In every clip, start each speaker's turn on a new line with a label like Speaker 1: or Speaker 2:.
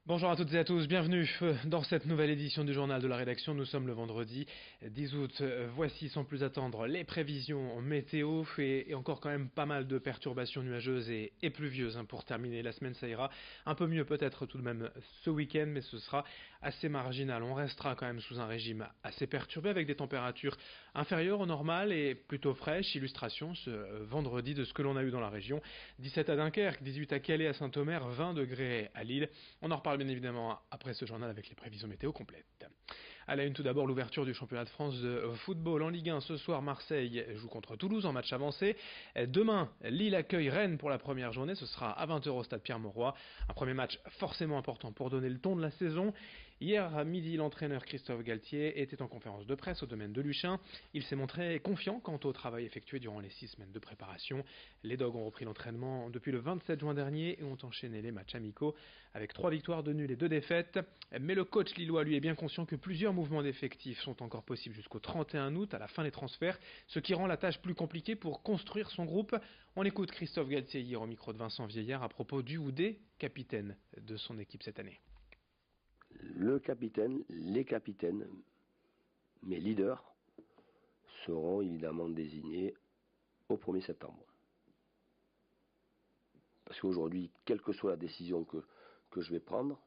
Speaker 1: Bonjour à toutes et à tous, bienvenue dans cette nouvelle édition du journal de la rédaction. Nous sommes le vendredi 10 août. Voici sans plus attendre les prévisions météo et encore quand même pas mal de perturbations nuageuses et pluvieuses pour terminer la semaine. Ça ira un peu mieux peut-être tout de même ce week-end, mais ce sera assez marginal. On restera quand même sous un régime assez perturbé avec des températures inférieures au normal et plutôt fraîches. Illustration ce vendredi de ce que l'on a eu dans la région. 17 à Dunkerque, 18 à Calais, à Saint-Omer, 20 degrés à Lille. On en reparle bien évidemment après ce journal avec les prévisions météo complètes. À la une tout d'abord l'ouverture du championnat de France de football en Ligue 1. Ce soir Marseille joue contre Toulouse en match avancé. Demain Lille accueille Rennes pour la première journée. Ce sera à 20h au stade Pierre-Mauroy. Un premier match forcément important pour donner le ton de la saison. Hier à midi, l'entraîneur Christophe Galtier était en conférence de presse au domaine de Luchin. Il s'est montré confiant quant au travail effectué durant les 6 semaines de préparation. Les Dogs ont repris l'entraînement depuis le 27 juin dernier et ont enchaîné les matchs amicaux avec 3 victoires, 2 nuls et 2 défaites. Mais le coach lillois lui est bien conscient que plusieurs mouvements d'effectifs sont encore possibles jusqu'au 31 août à la fin des transferts, ce qui rend la tâche plus compliquée pour construire son groupe. On écoute Christophe Galtier hier au micro de Vincent Vieillard à propos du ou des capitaines de son équipe cette année.
Speaker 2: Le capitaine, les capitaines, mes leaders, seront évidemment désignés au 1er septembre. Parce qu'aujourd'hui, quelle que soit la décision que je vais prendre,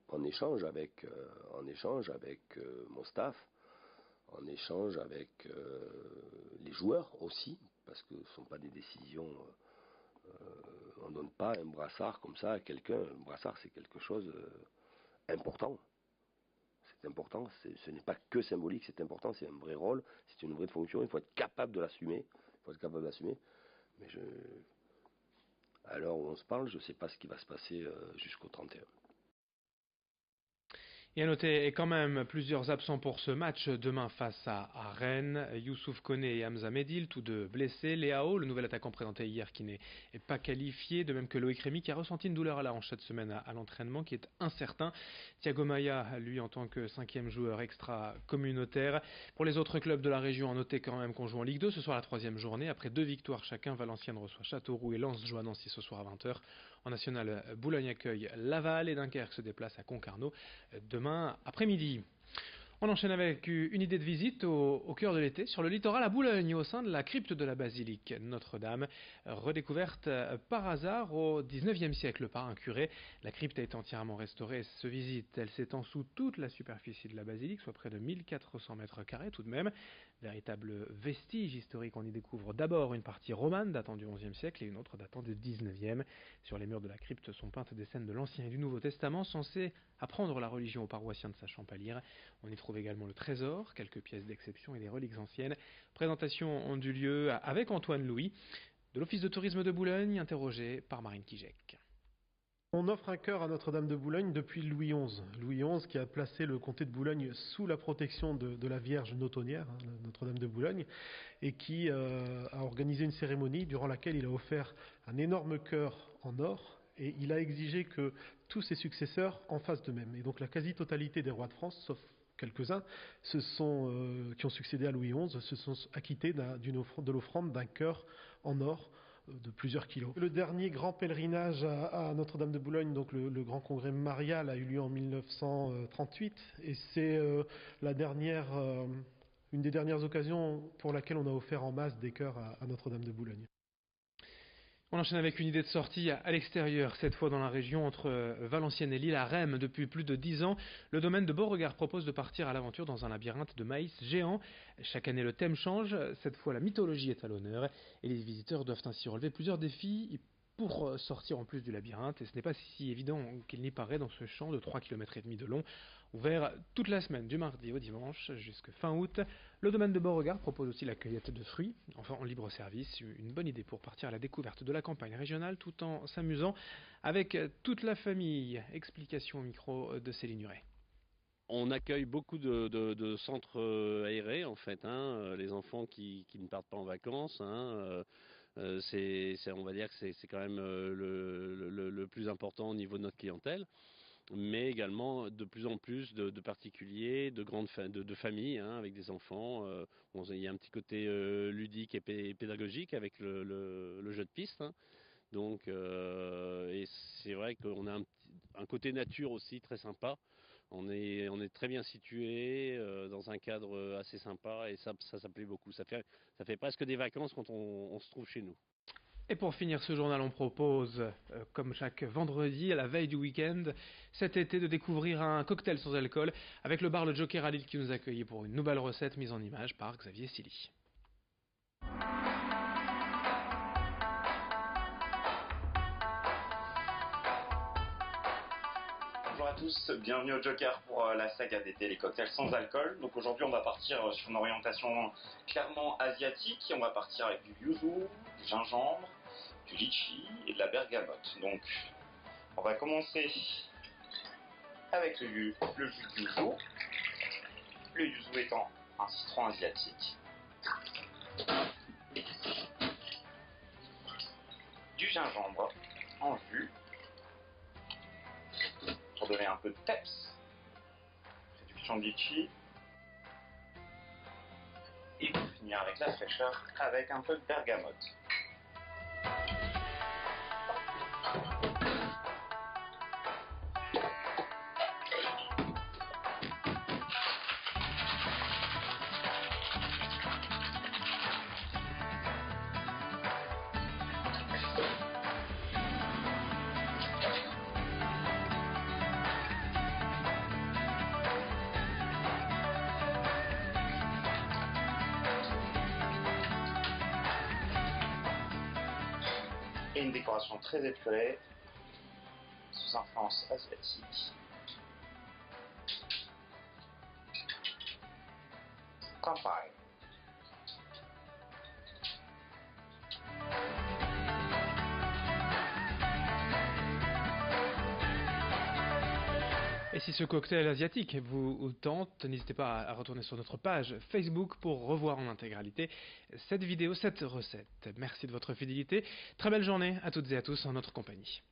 Speaker 2: en échange avec mon staff, en échange avec les joueurs aussi, parce que ce ne sont pas des décisions, on ne donne pas un brassard comme ça à quelqu'un. Un brassard, c'est quelque chose important. C'est important, ce n'est pas que symbolique, c'est important, c'est un vrai rôle, c'est une vraie fonction, il faut être capable de l'assumer. Mais à l'heure où on se parle, je ne sais pas ce qui va se passer jusqu'au 31.
Speaker 1: Et à noter quand même plusieurs absents pour ce match demain face à Rennes. Youssouf Koné et Hamza Medil, tous deux blessés. Léao, le nouvel attaquant présenté hier qui n'est pas qualifié, de même que Loïc Rémy qui a ressenti une douleur à la hanche cette semaine à l'entraînement qui est incertain. Thiago Maia, lui, en tant que 5e joueur extra-communautaire. Pour les autres clubs de la région, à noter quand même qu'on joue en Ligue 2 ce soir la 3e journée. Après 2 victoires chacun, Valenciennes reçoit Châteauroux et Lens joue à Nancy ce soir à 20h. En national, Boulogne accueille Laval et Dunkerque se déplace à Concarneau demain après-midi. On enchaîne avec une idée de visite au cœur de l'été sur le littoral à Boulogne au sein de la crypte de la basilique Notre-Dame, redécouverte par hasard au 19e siècle par un curé. La crypte a été entièrement restaurée. Ce visite, elle s'étend sous toute la superficie de la basilique, soit près de 1400 mètres carrés tout de même. Véritable vestige historique, on y découvre d'abord une partie romane datant du XIe siècle et une autre datant du XIXe. Sur les murs de la crypte sont peintes des scènes de l'Ancien et du Nouveau Testament censées apprendre la religion aux paroissiens de sachant pas lire. On y trouve également le trésor, quelques pièces d'exception et des reliques anciennes. Présentation du lieu avec Antoine Louis, de l'Office de tourisme de Boulogne, interrogé par Marine Kijek.
Speaker 3: On offre un chœur à Notre-Dame de Boulogne depuis Louis XI. Louis XI qui a placé le comté de Boulogne sous la protection de la Vierge Notonnière, Notre-Dame de Boulogne, et qui a organisé une cérémonie durant laquelle il a offert un énorme chœur en or, et il a exigé que tous ses successeurs en fassent de même. Et donc la quasi-totalité des rois de France, sauf quelques-uns, qui ont succédé à Louis XI, se sont acquittés de l'offrande d'un chœur en or de plusieurs kilos. Le dernier grand pèlerinage à Notre-Dame de Boulogne, donc le grand congrès marial, a eu lieu en 1938 et c'est une des dernières occasions pour laquelle on a offert en masse des chœurs à Notre-Dame de Boulogne.
Speaker 1: On enchaîne avec une idée de sortie à l'extérieur, cette fois dans la région entre Valenciennes et Lille à Rheims. Depuis plus de 10 ans, le domaine de Beauregard propose de partir à l'aventure dans un labyrinthe de maïs géant. Chaque année, le thème change. Cette fois, la mythologie est à l'honneur et les visiteurs doivent ainsi relever plusieurs défis pour sortir en plus du labyrinthe. Et ce n'est pas si évident qu'il n'y paraît dans ce champ de 3,5 km de long, ouvert toute la semaine du mardi au dimanche jusqu'à fin août. Le domaine de Beauregard propose aussi la cueillette de fruits, enfin en libre service, une bonne idée pour partir à la découverte de la campagne régionale tout en s'amusant avec toute la famille. Explication au micro de Céline Huret.
Speaker 4: On accueille beaucoup de centres aérés en fait, les enfants qui ne partent pas en vacances. On va dire que c'est quand même le plus important au niveau de notre clientèle, mais également de plus en plus de particuliers, de familles avec des enfants. Il y a un petit côté ludique et pédagogique avec le jeu de piste. Donc, et c'est vrai qu'on a un côté nature aussi très sympa. On est très bien situé dans un cadre assez sympa et ça plaît beaucoup. Ça fait presque des vacances quand on se trouve chez nous.
Speaker 1: Et pour finir ce journal, on propose, comme chaque vendredi, à la veille du week-end, cet été, de découvrir un cocktail sans alcool avec le bar Le Joker à Lille qui nous accueille pour une nouvelle recette mise en image par Xavier Silly.
Speaker 5: Bonjour à tous, bienvenue au Joker pour la saga d'été, les cocktails sans alcool. Donc aujourd'hui on va partir sur une orientation clairement asiatique et on va partir avec du yuzu, du gingembre, du litchi et de la bergamote. Donc on va commencer avec le jus de yuzu, le yuzu étant un citron asiatique, du gingembre en jus, pour donner un peu de peps, réduction de litchi, et pour finir avec la fraîcheur, avec un peu de bergamote. Et une décoration très épurée, sous influence asiatique. Kanpai.
Speaker 1: Et si ce cocktail asiatique vous tente, n'hésitez pas à retourner sur notre page Facebook pour revoir en intégralité cette vidéo, cette recette. Merci de votre fidélité. Très belle journée à toutes et à tous en notre compagnie.